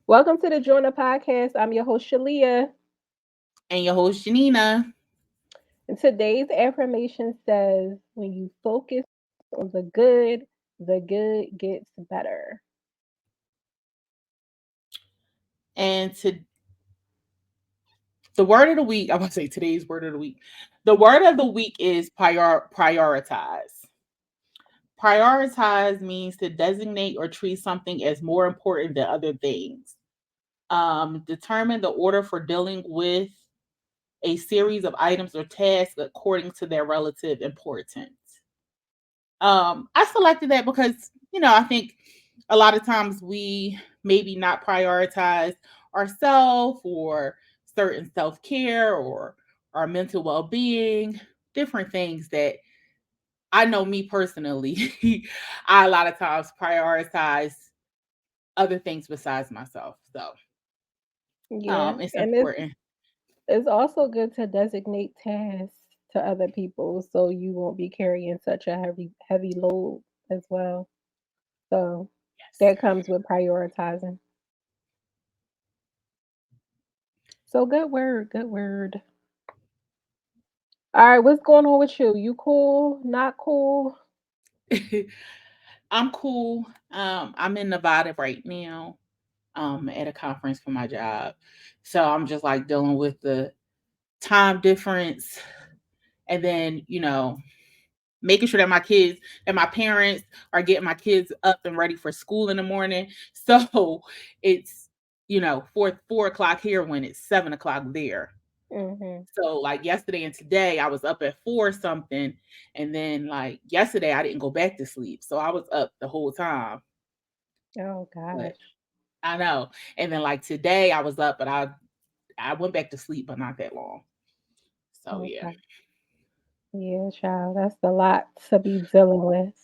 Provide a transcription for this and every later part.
Welcome to the JAWN podcast. I'm your host, Shalia. And your host, Janina. And today's affirmation says, when you focus on the good gets better. And to the word of the week, I want to say today's word of the week. The word of the week is prioritize. Prioritize means to designate or treat something as more important than other things. Determine the order for dealing with a series of items or tasks according to their relative importance. I selected that because, I think a lot of times we maybe not prioritize ourselves or certain self-care or our mental well-being, different things that I know me personally, I a lot of times prioritize other things besides myself. So Yeah. it's And it's important. it's also good to designate tasks to other people so you won't be carrying such a heavy load as well. So Yes. that comes with prioritizing. So good word, good word. All right, what's going on with you? You cool? Not cool? I'm cool. I'm in Nevada right now, at a conference for my job. So I'm just like dealing with the time difference and then, making sure that my kids and my parents are getting my kids up and ready for school in the morning. So it's, 4 o'clock here when it's 7 o'clock there. Mm-hmm. So like yesterday and today I was up at 4 something. And then like yesterday I didn't go back to sleep. So I was up the whole time. Oh But gosh. I know. And then like today I was up, but I went back to sleep, but not that long. So yeah. Okay. Yeah, child, that's a lot to be dealing with.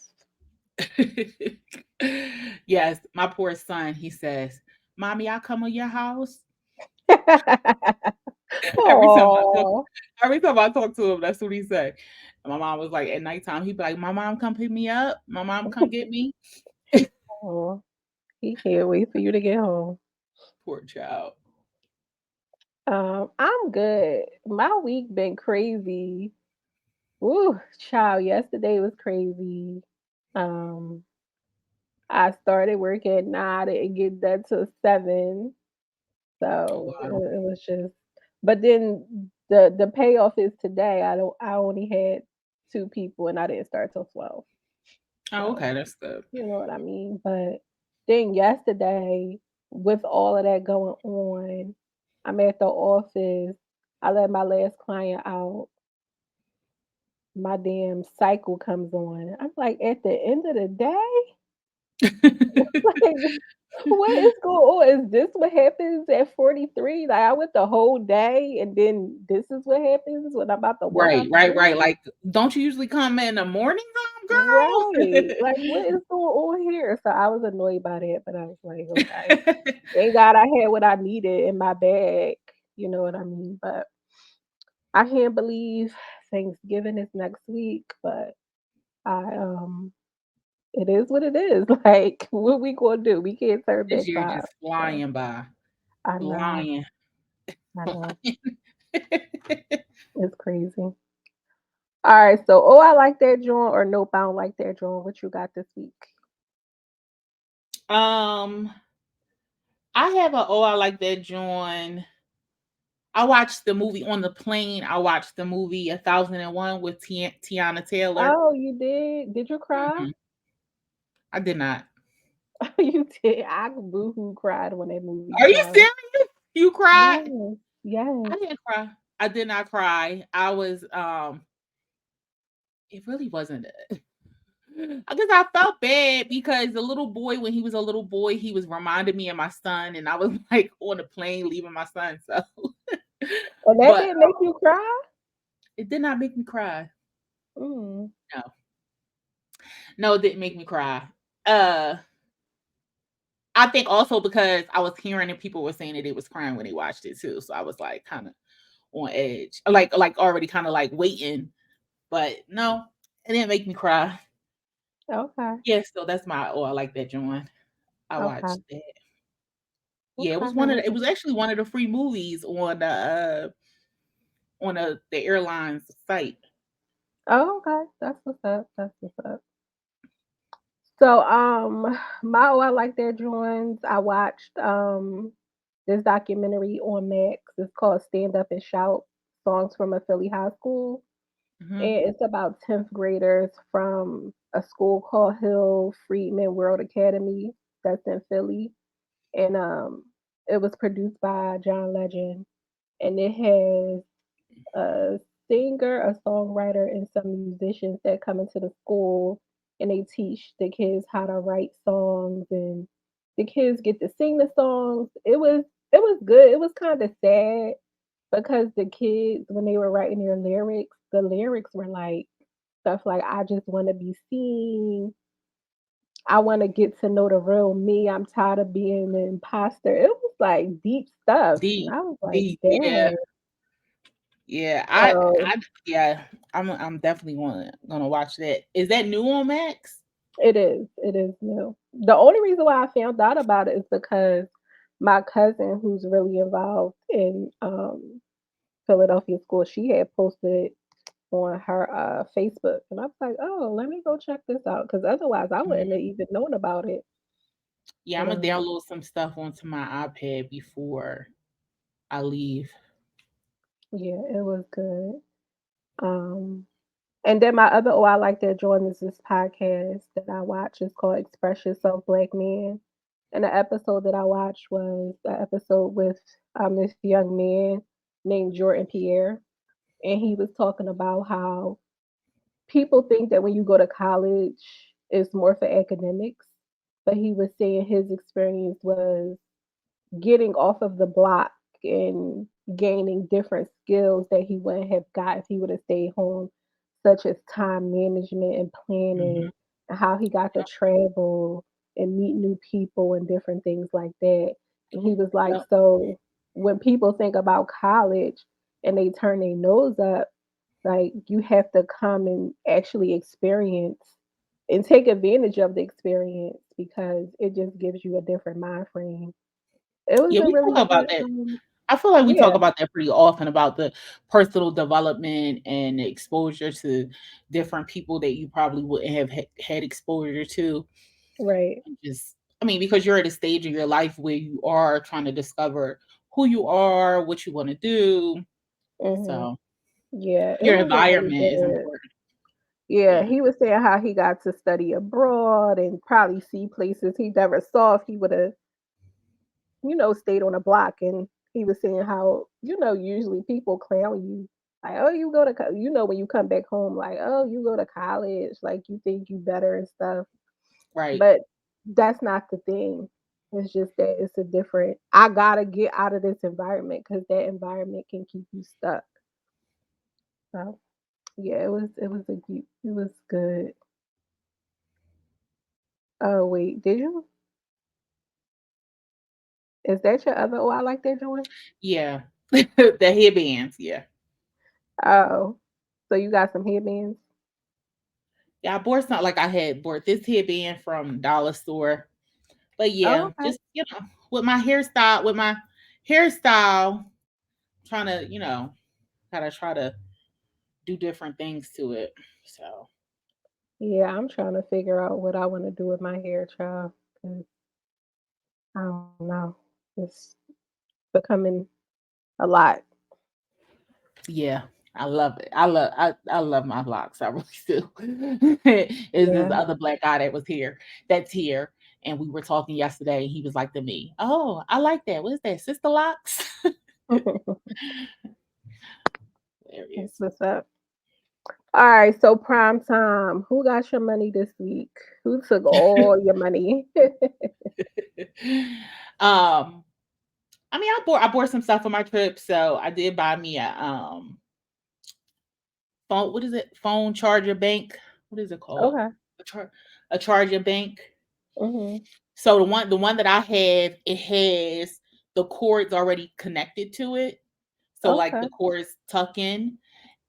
Yes, my poor son, he says, Mommy, I'll come to your house. Every time I talk, Oh, every time I talk to him, that's what he said. And my mom was like, at nighttime, he'd be like, My mom come pick me up. My mom come get me. oh, he can't wait for you to get home. Poor child. I'm good. My week been crazy. Woo, child, yesterday was crazy. Um, I started work at 9, I didn't get done till 7. Oh, So it, wow. it was just, but then the payoff is today. I only had 2 people and I didn't start till 12. Oh, So okay, that's good. you know what I mean? But then yesterday, with all of that going on, I'm at the office. I let my last client out. My damn cycle comes on. I'm like, at the end of the day, like, what is going on? Is this what happens at 43? Like, I went the whole day, and then this is what happens when I'm about to walk Right, out the right, right. door? Like, don't you usually come in the morning time, Right. girl? Like, what is going on here? So I was annoyed by that, but I was like, okay. Thank God I had what I needed in my bag. You know what I mean? But I can't believe Thanksgiving is next week, but I it is what it is. Like, what we gonna do? We can't turn This back year time. just So flying by. I know, Flying. I know. Flying. It's crazy. All right, so oh I like that joint or nope, I don't like that joint. What you got this week? um, I have a I like that John. I watched the movie on the plane. I watched the movie 1001 with Tiana Taylor. Oh, you did? Did you cry? Mhm. I did not. You did. I boohoo cried when that movie Are you started. serious? You cried? Yes, yes. I didn't cry. I did not cry. I was it really wasn't I guess I felt bad because the little boy, when he was a little boy, he was reminding me of my son, and I was like on the plane leaving my son. So, And that but didn't make you cry? it did not make me cry. Mm. No, no, it didn't make me cry. Uh, I think also because I was hearing and people were saying that they was crying when they watched it too, so I was like kind of on edge, like already kind of like waiting. But no, it didn't make me cry. Okay, Yeah, so that's my I like that joint. I okay. watched that. Yeah, it Okay, was I'm it looking. was actually one of the free movies on the airline's site. Oh, okay. That's what's up. That's what's up. So, my oh, I like their joints. I watched this documentary on Max. It's called Stand Up and Shout: Songs from a Philly High School. Hmm. And it's about 10th graders from a school called Hill Friedman World Academy that's in Philly. And it was produced by John Legend. And it has a singer, a songwriter, and some musicians that come into the school and they teach the kids how to write songs and the kids get to sing the songs. It was good. It was kind of sad because the kids when they were writing their lyrics, the lyrics were like stuff like I just want to be seen. I want to get to know the real me. I'm tired of being an imposter. It was like deep stuff. And Deep, I was like, deep, yeah, dang. yeah. So Yeah. I'm definitely gonna watch that. Is that new on Max? it is. It is new. The only reason why I found out about it is because my cousin, who's really involved in Philadelphia school, she had posted it on her Facebook, and I was like, "Oh, let me go check this out," because otherwise I wouldn't have Mhm. even known about it. Yeah, I'm But gonna download some stuff onto my iPad before I leave. yeah, it was good. Um, and then my other I like that join is this podcast that I watch. It's called Express Yourself, Black Man. And the episode that I watched was the episode with this young man named Jordan Pierre, and he was talking about how people think that when you go to college, it's more for academics, but he was saying his experience was getting off of the block and gaining different skills that he wouldn't have got if he would have stayed home, such as time management and Mhm. planning, and how he got to travel and meet new people and different things like that. And he was like, Yep. so when people think about college and they turn their nose up, like you have to come and actually experience and take advantage of the experience because it just gives you a different mind frame. It was Yeah, a we really talk about good, that. I feel like we talk yeah, about that pretty often about the personal development and exposure to different people that you probably wouldn't have had exposure to. right. And just, I mean, because you're at a stage of your life where you are trying to discover who you are, what you want to do. Mhm. So Yeah, it your was a really environment is good. important. Yeah, Yeah. he was saying how he got to study abroad and probably see places he never saw if he would have, stayed on a block. And he was saying how, usually people clown you. Like, oh, you go to, when you come back home, like, oh, you go to college, like you think you better and stuff. Right. But that's not the thing. It's just that it's a different I gotta get out of this environment because that environment can keep you stuck. So yeah, it was good. Oh wait, did you? Is that your other I like that joint? Yeah. The headbands. Yeah. Oh. So you got some headbands? Yeah. I bought not like I had bought this headband from Dollar Store. But Oh, yeah, okay. just with my hairstyle, trying to, gotta try to do different things to it. So Yeah, I'm trying to figure out what I want to do with my hair, child. 'Cause I don't know. It's becoming a lot. yeah, I love it. I love my locks. I really do. Is this Yeah. other black guy that was here that's here. And we were talking yesterday. He was like to me, "Oh, I like that. What is that? Sister locks?" There it That's is. what's up. All right, so prime time. Who got your money this week? Who took all your money? um, I mean, I bought some stuff for my trip, so I did buy me a phone. What is it? Phone charger bank. What is it called? Okay. A, a charger bank. Mhm. So the one that I have, it has the cords already connected to it. So like Okay. the cords tuck in,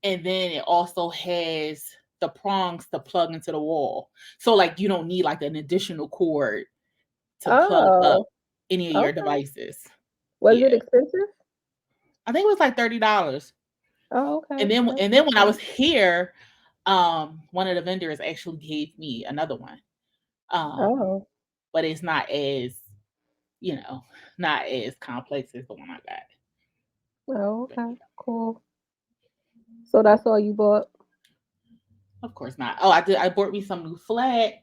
and then it also has the prongs to plug into the wall. So like you don't need like an additional cord to plug up. Oh. any of your Okay. devices. Was it Yeah. expensive? I think it was like $30. Oh, okay. And then That's and then not when I bad. was here, one of the vendors actually gave me another one. Um, Oh. but it's not as, you know, not as complex as the one I got. Oh, But okay. Cool. So that's all you bought? of course not. Oh, I did. I bought me some new flats.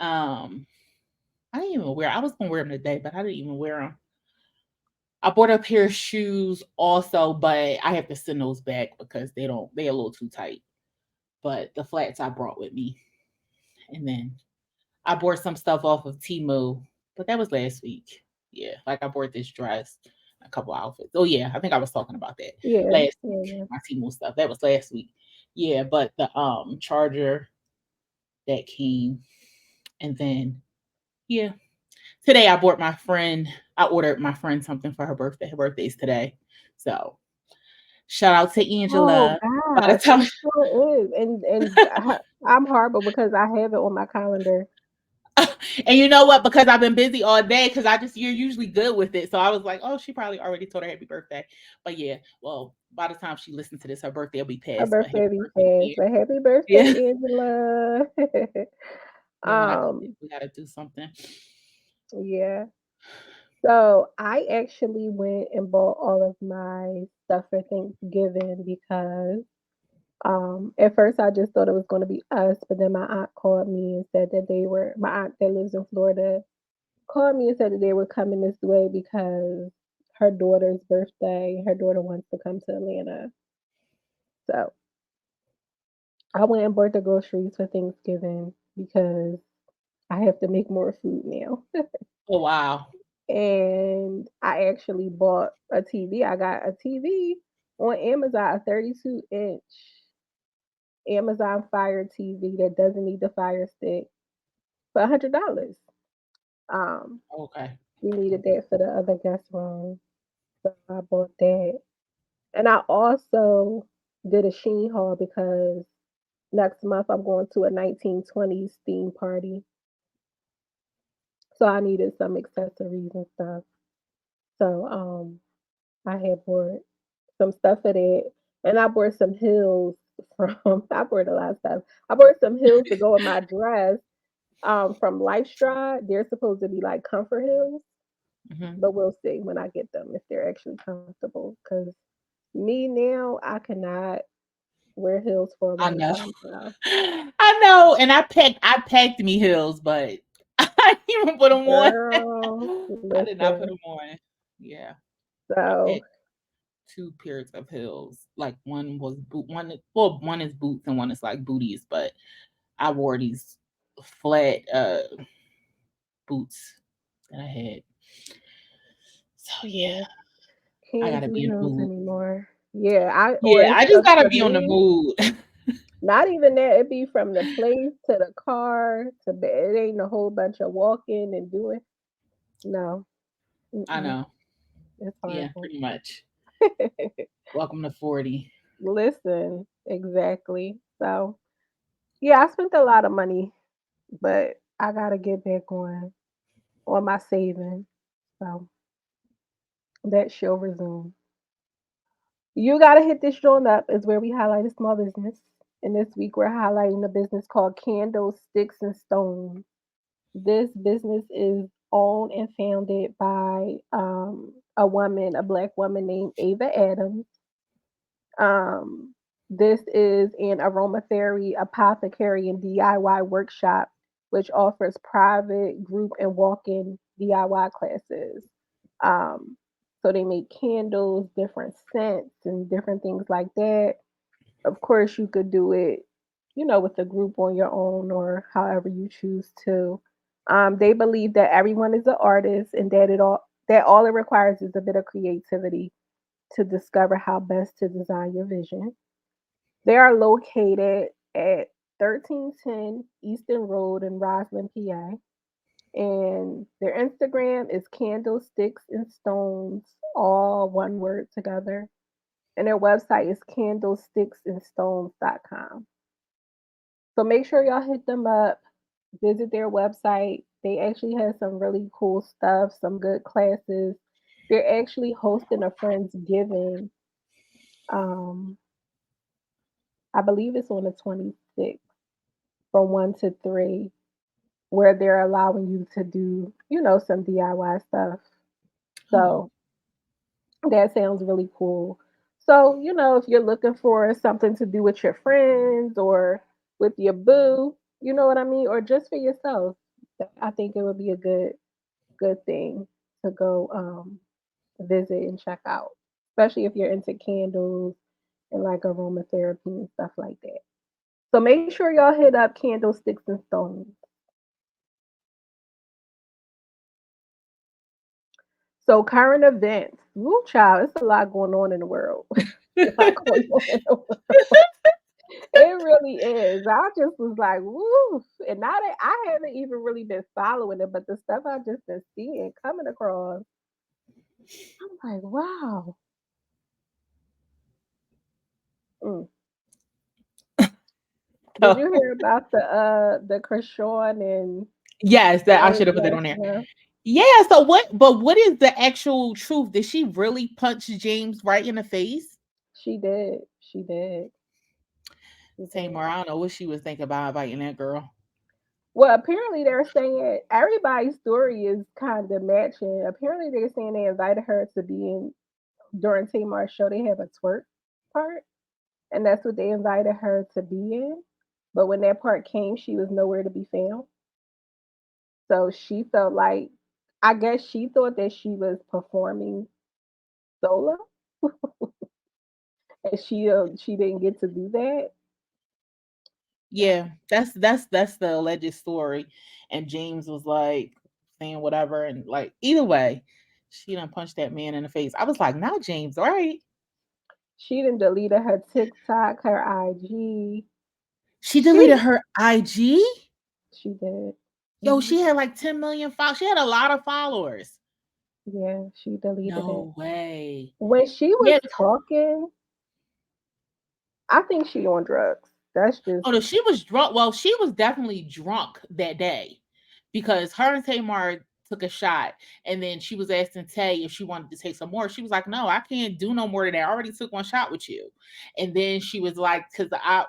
Um, I didn't even wear. I was gonna wear them today, but I didn't even wear them. I bought a pair of shoes also, but I have to send those back because they're a little too tight. But the flats I brought with me, and then I bought some stuff off of Temu, but that was last week. Yeah, like I bought this dress, a couple outfits. Oh yeah, I think I was talking about that Yeah. last Yeah. week. Yeah. My Temu stuff that was last week. Yeah, but the charger that came, and then yeah, today I bought my friend. I ordered my friend something for her birthday. Her birthday's today, so shout out to Oh Angela. By the gosh, time it sure is. And I'm horrible because I have it on my calendar. and you know what? Because I've been busy all day, because you're usually good with it. So I was like, oh, she probably already told her happy birthday. But yeah, well, by the time she listens to this, her birthday will be Her past. But happy birthday be birthday passed, again. but happy Yeah. birthday, Angela. Then when I come back, um, we gotta do something. yeah. So I actually went and bought all of my stuff for Thanksgiving because at first I just thought it was gonna be us, but then my aunt called me and said that my aunt that lives in Florida called me and said that they were coming this way because her daughter's birthday. Her daughter wants to come to Atlanta. So I went and bought the groceries for Thanksgiving because I have to make more food now. Oh wow. And I actually bought a TV. I got a TV on Amazon, a 32-inch Amazon Fire TV that doesn't need the Fire Stick for $100. Um, Okay. we needed that for the other guest room, so I bought that. And I also did a Sheen haul because next month I'm going to a 1920s theme party, so I needed some accessories and stuff. So I had bought some stuff for that, and I bought some heels from. I bought a lot of stuff. I bought some heels to go with my dress. From Lifestride, they're supposed to be like comfort heels, Hmm. but we'll see when I get them if they're actually comfortable. Because me now, I cannot wear heels for a I long know. time now. I know. And I packed me heels, but I didn't even put them on. Girl, I did not put listen. them on. Yeah. I So packed two pairs of heels. Like one was one is boots and one is like booties, but I wore these flat boots that I had. So yeah, yeah, I can't gotta do be in the heels mood. anymore. Yeah, I Yeah, ordered I just stuff gotta for be on the me. mood. Not even that, it be from the place to the car to bed. It ain't a whole bunch of walking and doing. No, I mm-mm, know. it's Yeah, horrible. pretty much. Welcome to 40. Listen, exactly. So, yeah, I spent a lot of money, but I gotta get back on my savings. So that shall resume. You gotta hit this joint up is where we highlight a small business. And this week we're highlighting a business called Candlesticks and Stones. This business is owned and founded by a black woman named Ava Adams. Um, this is an aromatherapy, apothecary, and DIY workshop, which offers private, group, and walk-in DIY classes. Um, so they make candles, different scents, and different things like that. Of course, you could do it, with the group on your own or however you choose to. They believe that everyone is an artist and that all it requires is a bit of creativity to discover how best to design your vision. They are located at 1310 Eastern Road in Roslyn, PA. And their Instagram is candlesticks and stones, all one word together. And their website is candlesticksandstones.com. So make sure y'all hit them up, visit their website. They actually had some really cool stuff, some good classes. They're actually hosting a Friendsgiving. Um, I believe it's on the 26th from 1 to 3, where they're allowing you to do, some DIY stuff. Oh, So that sounds really cool. So, if you're looking for something to do with your friends or with your boo, you know what I mean, or just for yourself, I think it would be a good thing to go visit and check out, especially if you're into candles and like aromatherapy and stuff like that. So make sure y'all hit up Candlesticks and Stones. So current events. Woo child, it's a lot going on in the world. A lot going on in the world. It really is. I just was like, woo. And now that I haven't even really been following it, but the stuff I just been seeing coming across, I'm like, wow. Mm. Did you oh. hear about the Krishan and Yes, that I should have put that on there. Kardashian? Yeah. So what? But what is the actual truth? Did she really punch James right in the face? She did. She did. She Tamar, did. I don't know what she was thinking about inviting that girl. Well, apparently they're saying everybody's story is kind of matching. Apparently they're saying they invited her to be in during Tamar's show. They have a twerk part, and that's what they invited her to be in. But when that part came, she was nowhere to be found. So she felt like, I guess she thought that she was performing solo, and she didn't get to do that. Yeah, that's the alleged story. And James was like saying whatever, and like either way, she done punched that man in the face. I was like, not James, right? She didn't deleted her TikTok, her IG. She deleted She her IG. she did. Yo, Mhm. she had like 10 million followers. She had a lot of followers. Yeah, she deleted it. No way. When she Yeah. was talking, I think she on drugs. That's just Oh no, she was drunk. Well, she was definitely drunk that day because her and Tamar took a shot, and then she was asking Tay if she wanted to take some more. She was like, "No, I can't do no more than that. I already took one shot with you." And then she was like, "Because I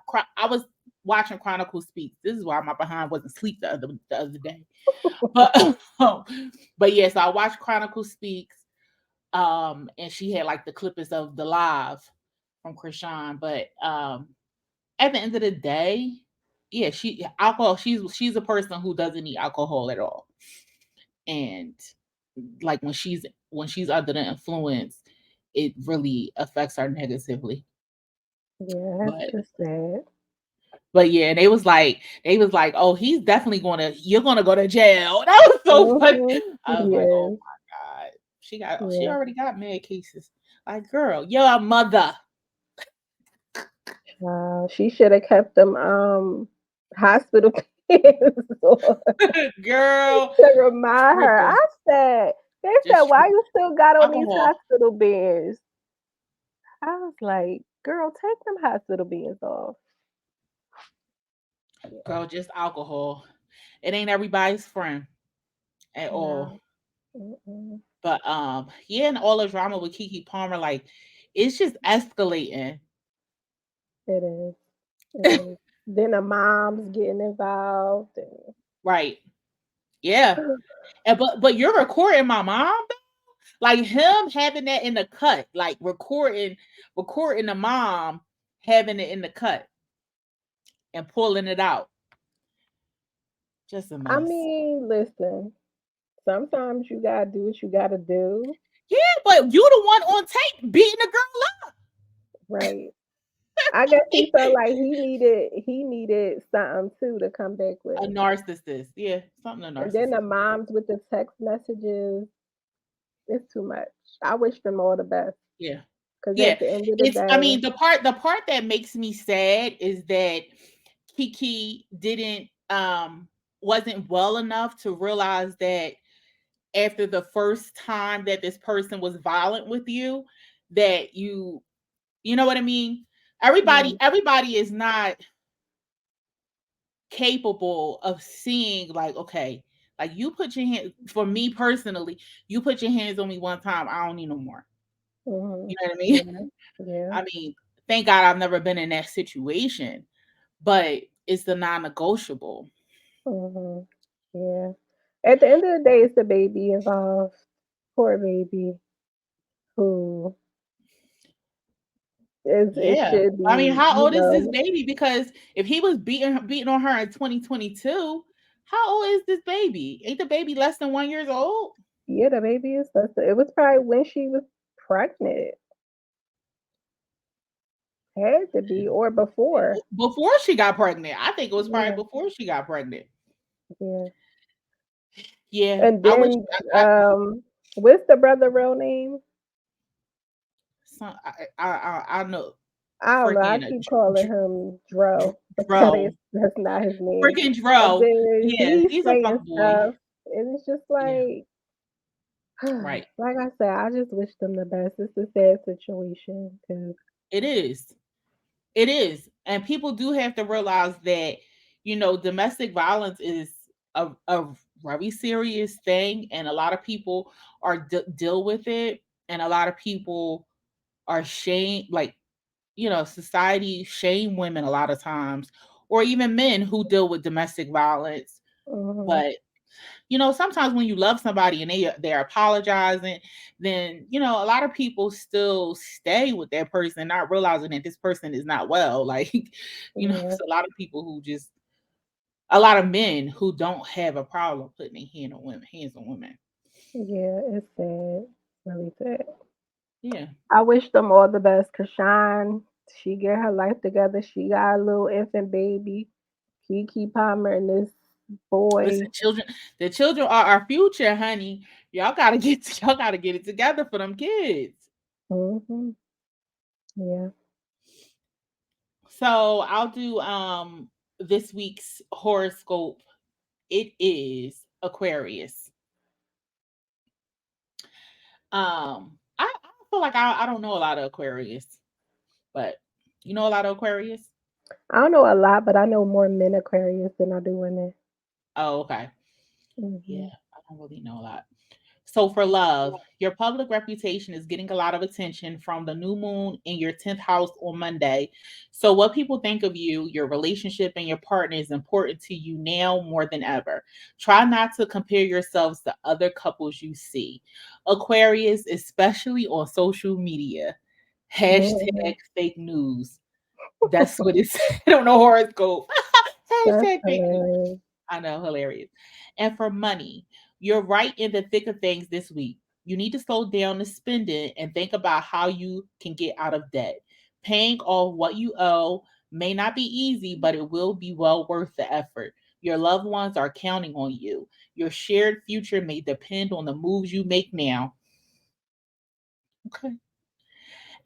was watching Chronicle Speaks. This is why my behind wasn't asleep the other day." But but yes, I watched Chronicle Speaks. And she had like the clippings of the live from Krishan, but at the end of the day, yeah, she alcohol. She's a person who doesn't need alcohol at all, and like when she's under the influence, it really affects her negatively. yeah, that's But just sad. but yeah, they was like, oh, he's definitely you're gonna go to jail. That was so funny. Mhm. I was like, oh Yes. my god, she Yeah. already got mad cases. Like, girl, you're a mother, Wow. She should have kept them hospital pills or girl, to remind her. tripping, I said, they said, just why tripping. you still got on these Alcohol. hospital beds? I was like, girl, take them hospital beds off. Yeah. Girl, just alcohol. It ain't everybody's friend at all. No. Mm-mm. But yeah, and all the drama with Kiki Palmer, like it's just escalating. It is. It is. Then the moms getting involved. Right. Yeah. And And but you're recording my mom though? Like him having that in the cut, like recording the mom having it in the cut and pulling it out. Just a I mess. mean, listen, sometimes you gotta do what you gotta do, Yeah, but you the one on tape beating the girl right? I guess he felt like he needed something too to come back a with. narcissist. Yeah, something a And then the narcissist. moms with the text messages, it's too much. I wish them all the best Yeah. because Yeah. at the end of the It's I day, mean, the part that makes me sad is that Kiki didn't wasn't well enough to realize that after the first time that this person was violent with you, that you know what I mean? Everybody right, everybody is not capable of seeing like, okay, Like you put your hand for me personally, you put your hands on me one time, I don't need no more. Mhm. You know what I mean? Yeah. Yeah. I mean, thank God I've never been in that situation, but it's the non-negotiable. Mhm. Yeah. At the end of the day, it's the baby involved. Poor baby who is it Yeah. should I mean, be, how you old is this know, baby? Because if he was beating on her in 2022, how old is this baby? Ain't the baby less than 1 years old? yeah, the baby is supposed to, it was probably when she was pregnant. Had to be or before. Before she got pregnant. I think it was Yeah, probably before she got pregnant. yeah. Yeah. And I wish then what's the brother real name? I know I don't know. I freaking keep calling him Dro, but Dro. that's not his name. Freaking And Dro. then Yeah, he's he's a saying fuck boy. stuff, and it's just Yeah. like, Right. like I said, I just wish them the best. It's a sad situation because It is. It is. And people do have to realize that, domestic violence is a very serious thing. And a lot of people deal with it. And a lot of people are shame, like, society shame women a lot of times, or even men who deal with domestic violence. mhm, But sometimes when you love somebody and they're apologizing, then a lot of people still stay with that person, not realizing that this person is not well. Like, yeah, it's a lot of people who just a lot of men who don't have a problem putting their hands on women. yeah, it's sad, really sad. Yeah. I wish them all the best. Kashan, she get her life together. She got a little infant baby. Kiki Palmer and this Listen, boy. the children are our future, honey. Y'all gotta get it together for them kids. Hmm. Yeah. So I'll do this week's horoscope. It is Aquarius. I feel like I don't know a lot of Aquarius, but you know a lot of Aquarius? I don't know a lot, but I know more men Aquarius than I do women. Oh, okay. Yeah, Hmm. I don't really know a lot. So for love, your public reputation is getting a lot of attention from the new moon in your 10th house on Monday. So what people think of you, your relationship and your partner is important to you now more than ever. Try not to compare yourselves to other couples you see. Aquarius, especially on social media. Hmm. Hashtag fake news. That's what it said on the horoscope. That's Hashtag fake news. hilarious. I know, hilarious. And for money, you're right in the thick of things this week. You need to slow down the spending and think about how you can get out of debt. Paying off what you owe may not be easy, but it will be well worth the effort. Your loved ones are counting on you. Your shared future may depend on the moves you make now. Okay.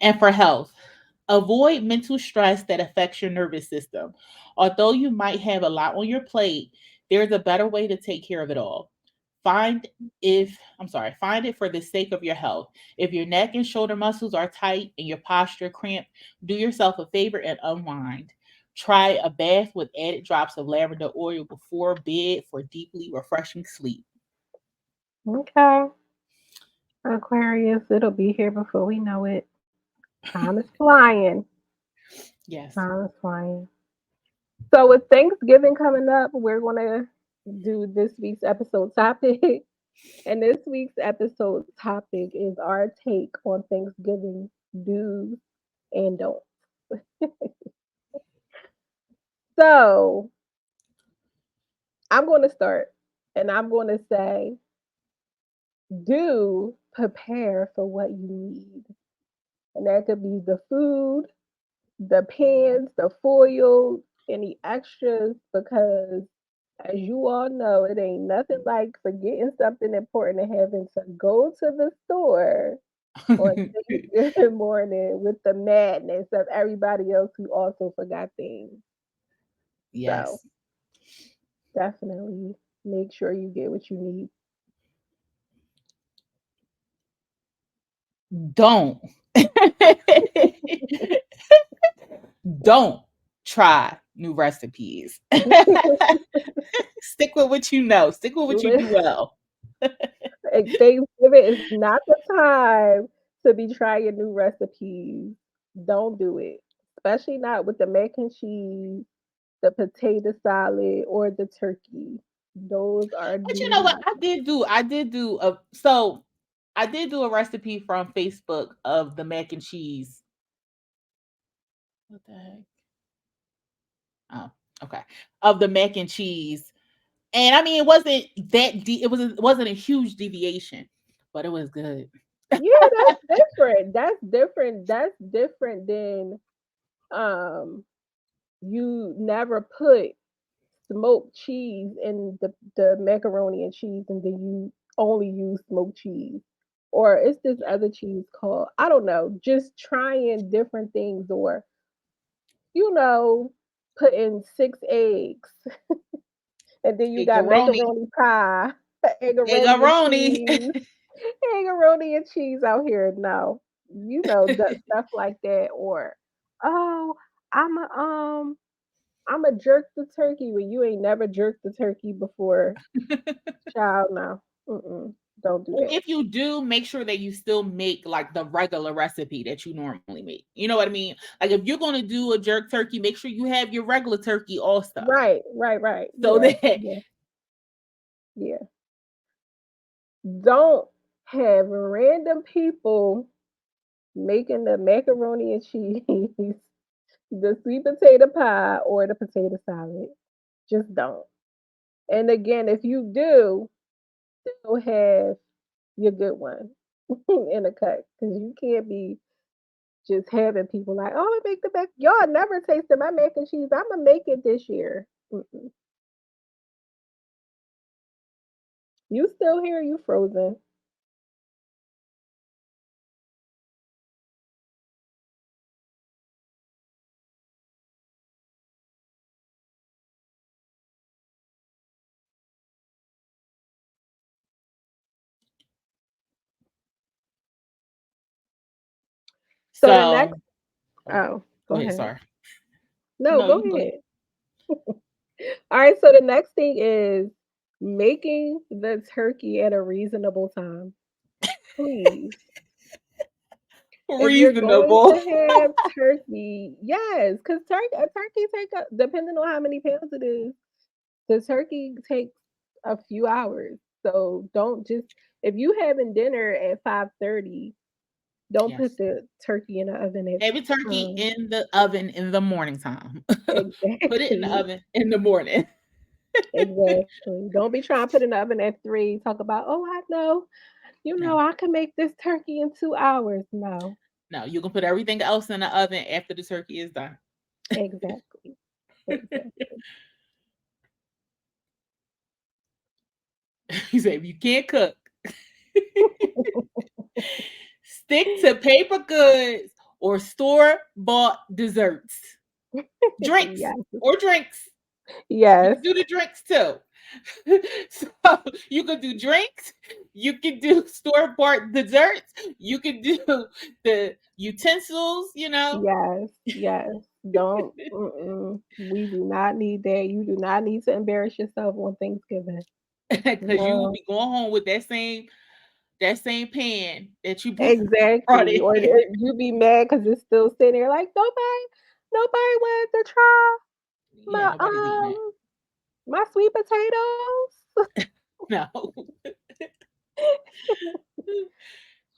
And for health, avoid mental stress that affects your nervous system. Although you might have a lot on your plate, there's a better way to take care of it all. Find find it for the sake of your health. If your neck and shoulder muscles are tight and your posture cramped, do yourself a favor and unwind. Try a bath with added drops of lavender oil before bed for deeply refreshing sleep. Okay. Aquarius, it'll be here before we know it. Time is flying. Yes. Time is flying. So with Thanksgiving coming up, we're gonna do this week's episode topic. And this week's episode topic is our take on Thanksgiving do's and don'ts. So I'm going to start and I'm going to say, do prepare for what you need. And that could be the food, the pans, the foil, any extras, because as you all know, it ain't nothing like forgetting something important and having to go to the store on Thanksgiving morning with the madness of everybody else who also forgot things. So Yes. definitely make sure you get what you need. Don't. Don't try new recipes. Stick with what you know. Stick with what you do well. Thanksgiving is not the time to be trying new recipes. Don't do it, especially not with the mac and cheese, the potato salad, or the turkey. Those are But you do know what? not. I did do a recipe from Facebook of the mac and cheese. What the heck? Oh, okay. Of the mac and cheese. And I mean it wasn't it wasn't a huge deviation, but it was good. Yeah, that's different. That's different. That's different than um you never put smoked cheese in the macaroni and cheese and then you only use smoked cheese. Or it's this Yeah. other cheese called, I don't know, just trying different things or you know, putting 6 eggs and then you got Eggaroni. macaroni pie, eggaroni and Eggaroni. cheese, eggaroni and cheese out here. No, you know that stuff like that. Or oh, I'm a um, I'm a jerk the turkey when you ain't never jerked the turkey before. Child, no, don't do Or that. if you do, make sure that you still make like the regular recipe that you normally make. You know what I mean? Like if you're gonna do a jerk turkey, make sure you have your regular turkey also. Right, right, right. So Yeah, that yeah, yeah. Don't have random people making the macaroni and cheese, the sweet potato pie, or the potato salad. Just don't. And again, if you do, still have your good one in a cut because you can't be just having people like, oh, I make the mac. Y'all never tasted my mac and cheese. I'm gonna make it this year. Mm-mm. You still here? You frozen? So the next, so oh, oh, go go ahead, ahead. sorry. No, No, go you can go ahead. ahead. All right. So the next thing is making the turkey at a reasonable time. Please. If you're going Reasonable. to have turkey, yes, because a turkey take depending on how many pounds it is, the turkey takes a few hours. So don't just if you having dinner at 5:30, don't Yes. put the turkey in the oven at Have your turkey um in the oven in the morning time. Put it in the exactly. oven in the morning. Exactly. Don't be trying to put in the oven at 3, talk about, oh, I know, No. I can make this turkey in 2 hours. No, No, you can put everything else in the oven after the turkey is done. exactly. Exactly. He said, if you can't cook, stick to paper goods or store bought desserts. Drinks Yes. or drinks. You Yes. can do the drinks too. So you can do drinks, you can do store bought desserts, you can do the utensils, you know, Yes, yes. Don't we do not need that. You do not need to embarrass yourself on Thanksgiving. because you will No, be going home with that same pan that you brought exactly. in. Or you be mad because it's still sitting there like nobody wanted to try Yeah, my nobody's eating it. my sweet potatoes. No.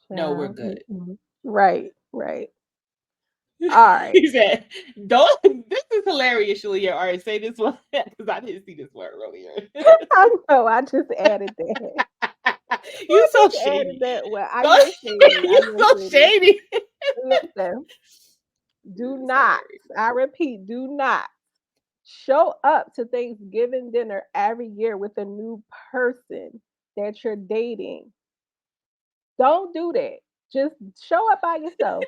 No, we're Child. good. Right, right. All right. He said, "Don't." This is hilarious, Shalia. All right, say this one because I didn't see this one earlier. I know. I just added that. You I so just added shady. that. Well, I Don't- am shady. I you am so shady. shady. Listen, do It's not, hilarious. I repeat, do not show up to Thanksgiving dinner every year with a new person that you're dating. Don't do that. Just show up by yourself.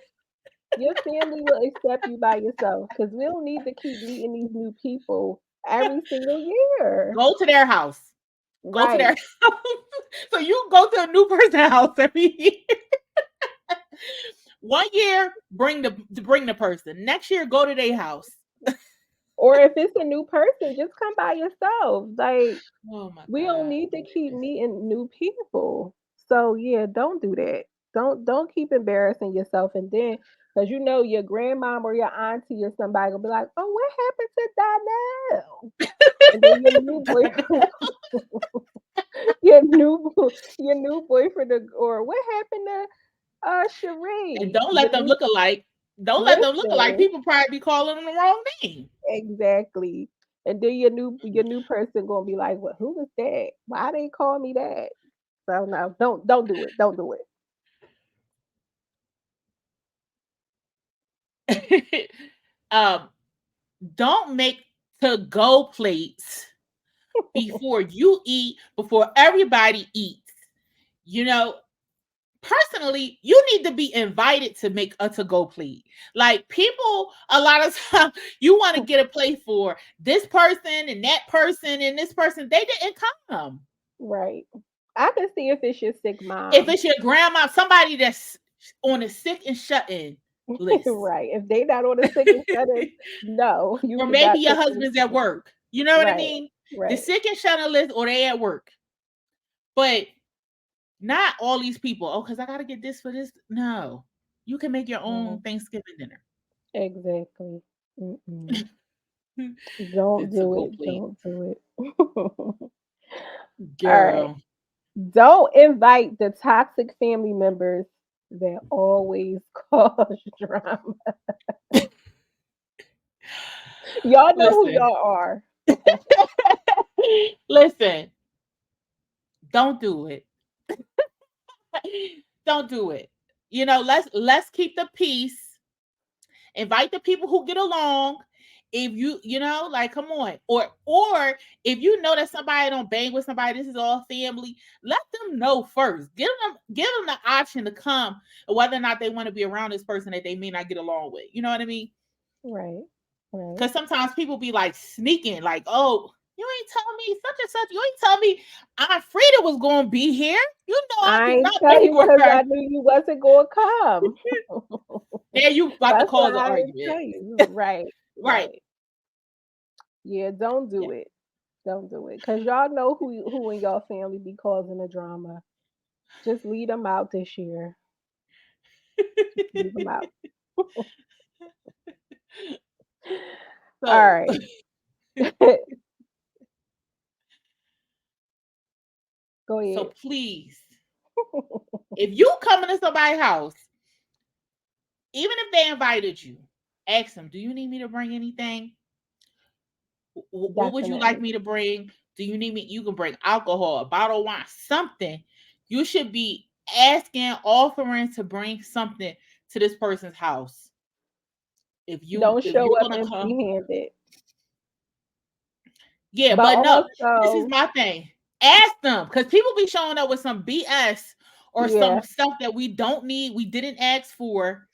Your family will accept you by yourself because we don't need to keep meeting these new people every single year. Go to their house. Go to their Right. house. So you go to a new person's house every year. One year, bring the person. Next year, go to their house. Or if it's a new person, just come by yourself. Like, Oh my we don't need to keep goodness. meeting new people. So yeah, don't do that. Don't keep embarrassing yourself, and then because you know your grandmom or your auntie or somebody will be like, "Oh, what happened to Donnell?" And then your new boyfriend, your new boyfriend, or what happened to And Cherie? don't Your let them new look alike. Don't let them look alike. listen People probably be calling them the wrong name. exactly, and then your new person gonna be like, "Well, who was that? Why they call me that?" So no, don't do it. Don't do it. um, don't make to go plates before you eat, before everybody eats. You know, personally, you need to be invited to make a to go plate. Like people, a lot of times, you want to get a plate for this person and that person and this person. They didn't come. Right. I can see if it's your sick If mom. it's your grandma, somebody that's on a sick and shut in list, Right. If they not on the sick and shut in, no, you or maybe cannot your cook for husband's at them. work. You know what I Right. mean? The Right. sick and shut in list, or they at work. But not all these people. Oh, because I got to get this for this. No, you can make your own Mm, Thanksgiving dinner. exactly. Mm-mm. The Don't to do go it. plate, Don't do it. All right. girl. Don't invite the toxic family members that always cause drama. Y'all know who Listen, y'all are. listen. Don't do it. Don't do it. You know, let's keep the peace. Invite the people who get along. If you know, like, come on. Or if you know that somebody don't bang with somebody, this is all family. Let them know first. Give them the option to come, whether or not they want to be around this person that they may not get along with. You know what I mean? Right. Right. Because sometimes people be like sneaking, like, oh, you ain't tell me such and such. You ain't tell me Aunt Frida was gonna be here. You know I I do ain't not tell bang you with because her. I knew you wasn't gonna come. There you about to That's why cause an I didn't argument. tell you. Right, Right. right. Yeah, don't Yeah. do it. Don't do it. Cause y'all know who in y'all family be causing the drama. Just leave them out this year. Just leave them out. All So right. Go so ahead. please, if you come into somebody's house, even if they invited you, ask them, do you need me to bring anything? What would you like Definitely. me to bring? Do you need me? You can bring alcohol, a bottle of wine, something. You should be asking, offering to bring something to this person's house. Don't If show you're up gonna empty come, handed. yeah, But but no, this is also, my thing. Ask them because people be showing up with some BS or yeah. some stuff that we don't need, we didn't ask for.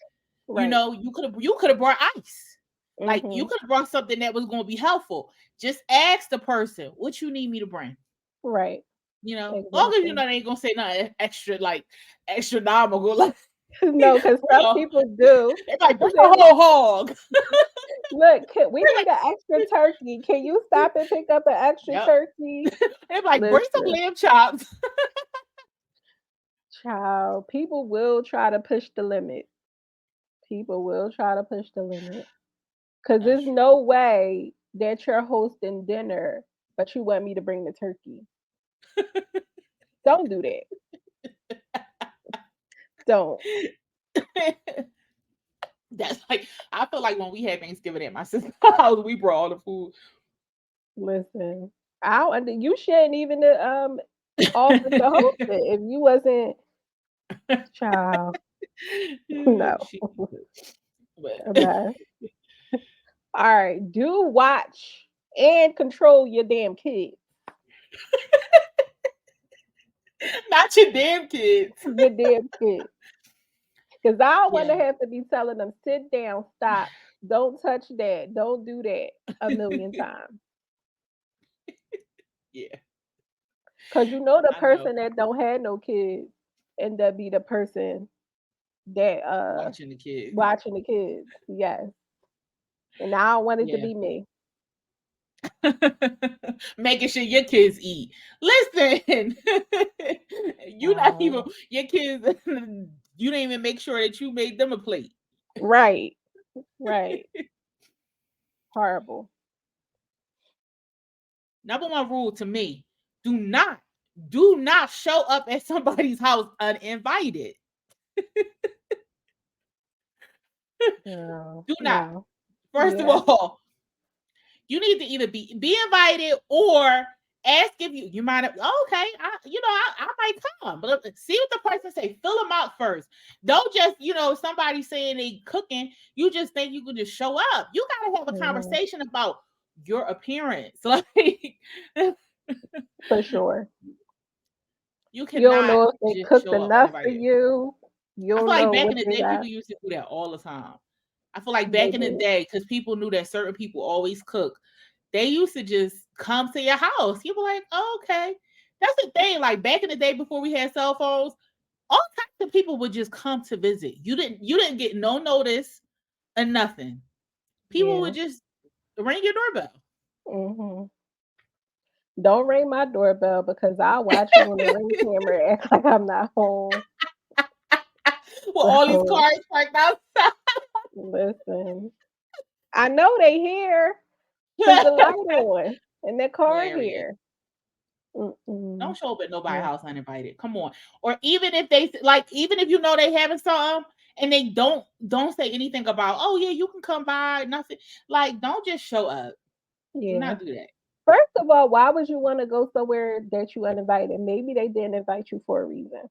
You Right. know, you could have brought ice. Like you Mm-hmm. could have brought something that was going to be helpful. Just ask the person what you need me to bring. Right. You know, long as you Exactly. know they ain't gonna say nothing extra like astronomical. Like No, because you some know, people do. they like bring a They're whole hog. look, we Bring need an extra turkey. Can you stop and pick up an extra yep. turkey? They like bring some Listen, lamb chops. child, people will try to push the limit. People will try to push the limit. Because That's there's true. no way that you're hosting dinner, but you want me to bring the turkey. Don't do that. Don't. That's like I feel like when we had Thanksgiving at my sister's house, we brought all the food. Listen. I don't, you shouldn't even offer to host it if you wasn't child. No. She, but No. All right. Do watch and control your damn kids. not your damn kids. Your damn kids. Because I don't want Yeah. to have to be telling them, sit down, stop, don't touch that, don't do that a million times. Yeah, Because you know the I know. person that don't have no kids end up be the person that Watching the kids. watching the kids. Yes. And I don't want it to Yeah. be me. Making sure your kids eat. Listen, you not even Wow. your kids. You didn't even make sure that you made them a plate. Right. Right. Horrible. Number one rule to me: do not, do not show up at somebody's house uninvited. Girl. Do not. No. First of Yeah. all, you need to either be invited or ask if you mind. Oh, okay, I might come, but see what the person say. Fill them out first. Don't just somebody saying they cooking. You just think you can just show up. You gotta have a Mhm. conversation about your appearance. Like For sure. you You don't cannot know if they just cooked show up enough for uninvited. you. You I feel don't like know back what in the they day, got. people used to do that all the time. I feel like They back in the did. day, because people knew that certain people always cook, they used to just come to your house. You were like, oh, okay. That's the thing. Like back in the day before we had cell phones, all types of people would just come to visit. You didn't get no notice or nothing. People Yeah. would just ring your doorbell. Mhm. Don't ring my doorbell because I'll watch you on the ring camera and act like I'm not home. With all these So cars parked outside. listen. I know they here because the light on and the car Hilarious. here. Mm-mm. Don't show up at nobody's Yeah. house uninvited. Come on. Or even if they like, even if you know they having something and they don't say anything about, oh yeah, you can come by, nothing. Like, don't just show up. Do Yeah. not do that. First of all, why would you want to go somewhere that you uninvited? Maybe they didn't invite you for a reason.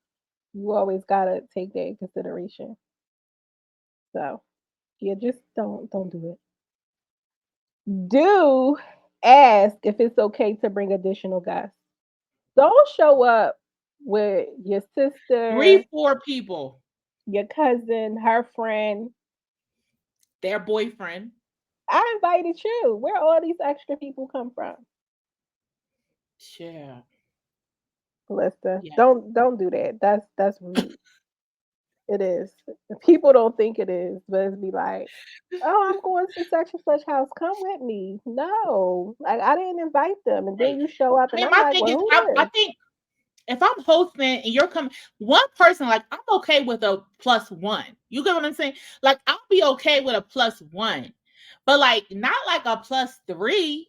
You always gotta take that in consideration. So yeah, just don't do it. Do ask if it's okay to bring additional guests. Don't show up with your Three, sister, four people, your cousin, her friend. their boyfriend. I invited you. Where all these extra people come from? Yeah. Listen, Yeah. don't do that. That's rude. It is. People don't think it is, but it's be like, oh, I'm going to such and such house. Come with me. No, like I didn't invite them, and then Right. you show up, I and mean, I'm my like, thing well, is, who I this? think if I'm hosting and you're coming, one person, like I'm okay with a plus one. You get what I'm saying? Like I'll be okay with a plus one, but like not like a plus three.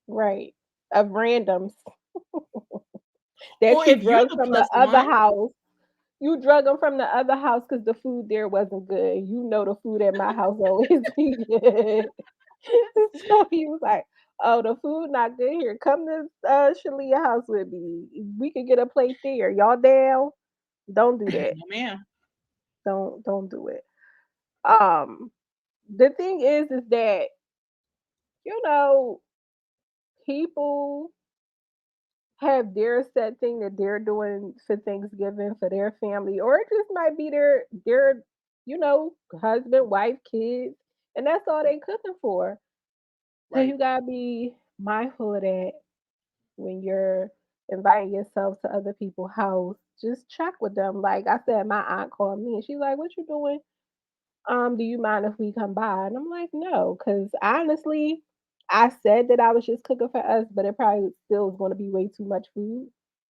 Right, of randoms that Or you if you're drug the from the plus other one, house. You drug them from the other house because the food there wasn't good. You know the food at my house always be good. So he was like, "Oh, the food not good here. Come to Shalia house with me. We could get a plate there. Y'all down? Don't do that. no ma'am. Don't do it." Um, the thing is that you know people have their set thing that they're doing for Thanksgiving for their family, or it just might be their husband, wife, kids, and that's all they cooking for. So Right, you gotta be mindful of that when you're inviting yourself to other people's house. Just check with them. Like I said, my aunt called me and she's like, "What you doing? Do you mind if we come by?" And I'm like, "No," because honestly, I said that I was just cooking for us, but it probably still is going to be way too much food.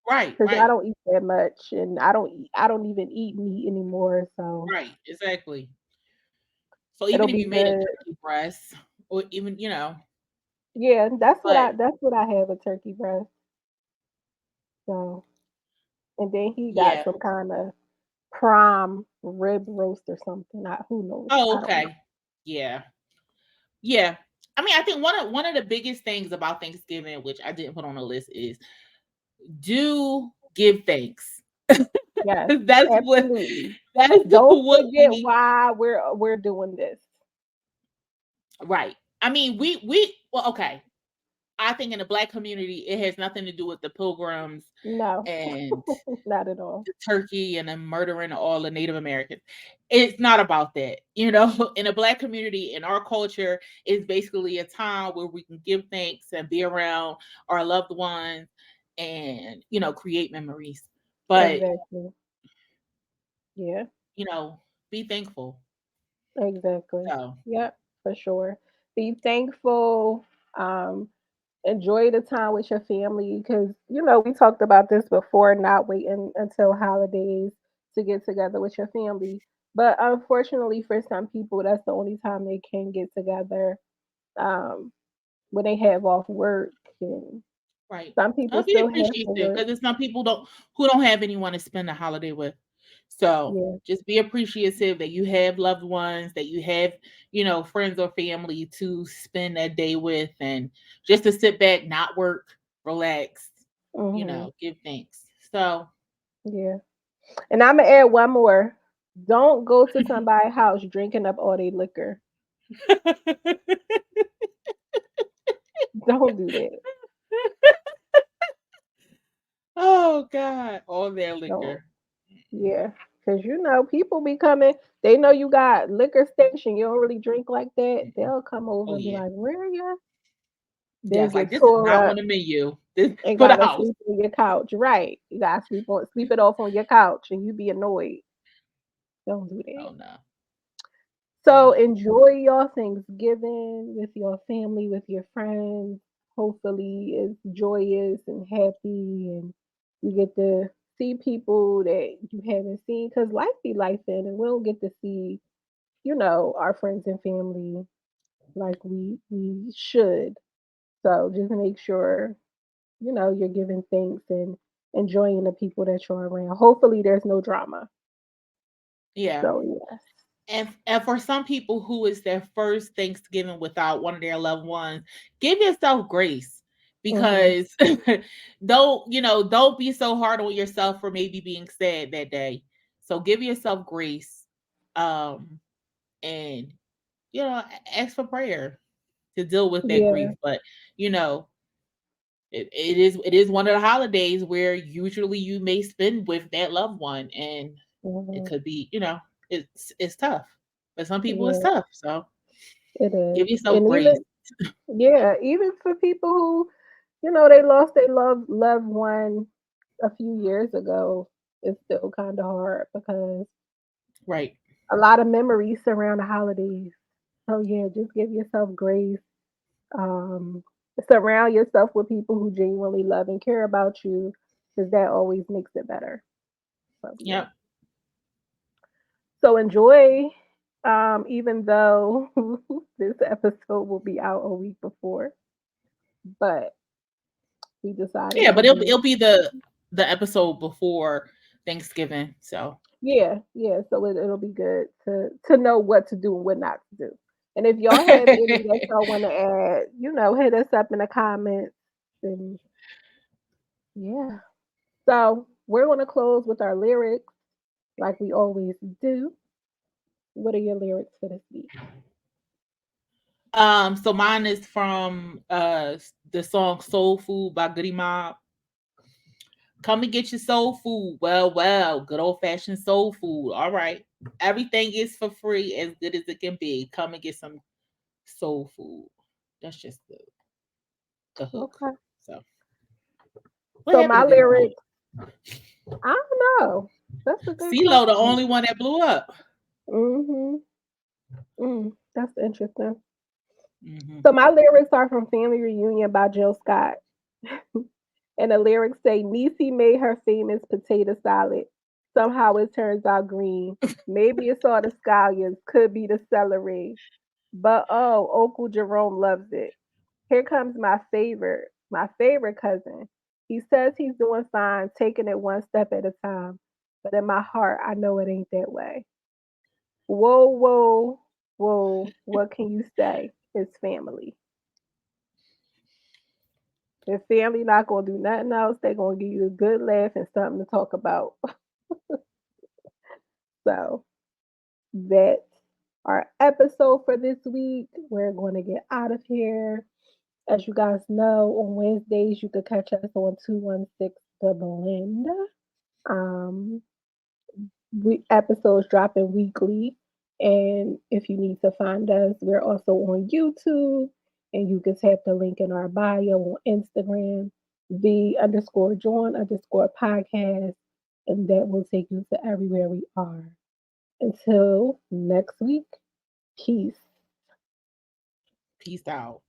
right, 'Cause I right, don't eat that much, and I don't even eat meat anymore, so right. Exactly. So it'll even if be you made a good. turkey breast, or even Yeah, but that's what I have, a turkey breast, so and then he got yeah. some kinda prime rib roast or something, who knows? Oh, I don't know. okay. Yeah, yeah. I mean, I think one of the biggest things about Thanksgiving, which I didn't put on the list, is do give thanks. Yes, That's what absolutely. that's Don't what forget we why we're doing this. right. I mean, we well, okay. I think in the black community, it has nothing to do with the pilgrims No, and not at all. the turkey and then murdering all the Native Americans. It's not about that. In a black community, in our culture, it's basically a time where we can give thanks and be around our loved ones and, create memories. But, Exactly. Yeah, you know, be thankful. exactly. So, Yep, for sure. Be thankful, um enjoy the time with your family because we talked about this before, not waiting until holidays to get together with your family. But unfortunately, for some people, that's the only time they can get together, um, when they have off work, and Right. some people I'll be still have to appreciative work. because there's some people don't who don't have anyone to spend the holiday with. So Yeah. just be appreciative that you have loved ones, that you have, friends or family to spend that day with, and just to sit back, not work, relax, Hmm. give thanks. So Yeah. And I'm gonna add one more. Don't go to somebody's house drinking up all their liquor. Don't do that. oh God, all their Don't. liquor. Yeah, because people be coming. They know you got liquor station. You don't really drink like that. Mm-mm. They'll come over Oh and be yeah. like, "Where are you?" They'll Yes, like get this is tore not on up the menu. This and for the gotta house. sleep on your couch. Right? You gotta sleep it off on your couch, and you be annoyed. Don't do that. Oh no. Oh So no. enjoy your Thanksgiving with your family, with your friends. Hopefully, it's joyous and happy, and you get to see people that you haven't seen. Cause life be life, and we don't get to see our friends and family like we should. So just make sure you're giving thanks and enjoying the people that you're around. Hopefully, there's no drama. Yeah. So yes. And for some people who is their first Thanksgiving without one of their loved ones, give yourself grace Mhm. because don't be so hard on yourself for maybe being sad that day. So give yourself grace, um, and ask for prayer to deal with that Yeah. grief. But you know, it is one of the holidays where usually you may spend with that loved one, and it Mhm. could be, it's tough. For some people it's Yeah. tough. So It is. give yourself And grace. even for people who, they lost their loved one a few years ago, it's still kind of hard because Right. a lot of memories surround the holidays. So yeah, just give yourself grace. Um, Surround yourself with people who genuinely love and care about you, because that always makes it better. So yeah. Yep. So enjoy, even though this episode will be out a week before, but we decided Yeah, to but it'll, do it'll it. be the episode before Thanksgiving. So Yeah, yeah. So it'll be good to know what to do and what not to do. And if y'all have any that y'all want to add, hit us up in the comments. And yeah. So we're gonna close with our lyrics like we always do. What are your lyrics for this week? so mine is from the song Soul Food by Goody Mob. Come and get your soul food. Well, good old fashioned soul food. All right. Everything is for free, as good as it can be. Come and get some soul food. That's just the hook. Okay. So, what So happened my to Goody Mob? lyrics, I don't know. That's a good CeeLo, the question. only one that blew up. Mhm. That's interesting. Hmm. So my lyrics are from Family Reunion by Jill Scott. And the lyrics say, Niecy made her famous potato salad. Somehow it turns out green. Maybe it's all the scallions, could be the celery. But oh, Uncle Jerome loves it. Here comes my favorite cousin. He says he's doing fine, taking it one step at a time. But in my heart, I know it ain't that way. Whoa, whoa, whoa. What can you say? It's family. If family not gonna do nothing else, they gonna give you a good laugh and something to talk about. So that's our episode for this week. We're gonna get out of here. As you guys know, on Wednesdays you can catch us on 216 The Blend. Um, we episodes dropping weekly. And if you need to find us, we're also on YouTube. And you can tap the link in our bio on Instagram, the_JAWN_podcast. And that will take you to everywhere we are. Until next week, peace. Peace out.